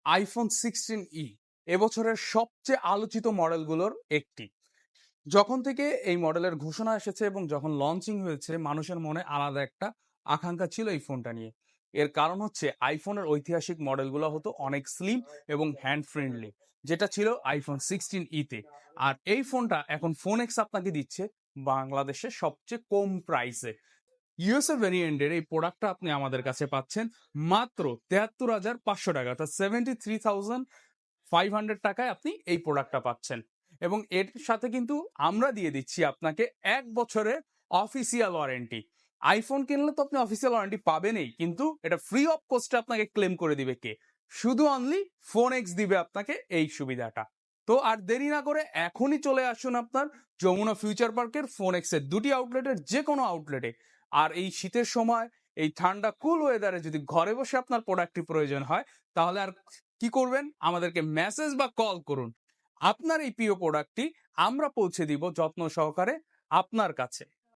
IPhone 16E এবছরের সবচেয়ে আলোচিত মডেলগুলোর একটি। যখন থেকে এই মডেলের ঘোষণা এসেছে এবং যখন লঞ্চিং হয়েছে, মানুষের মনে আলাদা একটা আকাঙ্ক্ষা ছিল এই ফোনটা নিয়ে। এর কারণ হচ্ছে আইফোনের ঐতিহাসিক মডেলগুলো হতো অনেক স্লিম এবং হ্যান্ড ফ্রেন্ডলি, যেটা ছিল আইফোন 16E-তে। আর এই ফোনটা এখন ফোন এক্স আপনাকে দিচ্ছে বাংলাদেশে সবচেয়ে কম প্রাইসে। ইউএসএ ভেরিয়েন্টের এই প্রোডাক্টটা আপনি আমাদের কাছে পাচ্ছেন মাত্র 73,500 টাকা, অর্থাৎ 73,500 টাকায় আপনি এই প্রোডাক্টটা পাচ্ছেন। এবং এর সাথে কিন্তু আমরা দিয়ে দিচ্ছি আপনাকে 1 বছরের অফিসিয়াল ওয়ারেন্টি। আইফোন কিনলে তো আপনি অফিসিয়াল ওয়ারেন্টি পাবেনই, কিন্তু এটা ফ্রি অফ কস্টে আপনাকে ক্লেম করে দিবে কে? শুধু অনলি ফোন এক্স দিবে আপনাকে এই সুবিধাটা। তো আর দেরি না করে এখনই চলে আসুন আপনার যমুনা ফিউচার পার্কের ফোন এক্সের দুটি আউটলেটের যে কোনো আউটলেটে। আর এই শীতের সময়, এই ঠান্ডা কুল ওয়েদারে যদি ঘরে বসে আপনার প্রোডাক্টটি প্রয়োজন হয়, তাহলে আর কি করবেন? আমাদেরকে মেসেজ বা কল করুন। আপনার এই প্রিয় প্রোডাক্টটি আমরা পৌঁছে দিব যত্ন সহকারে আপনার কাছে।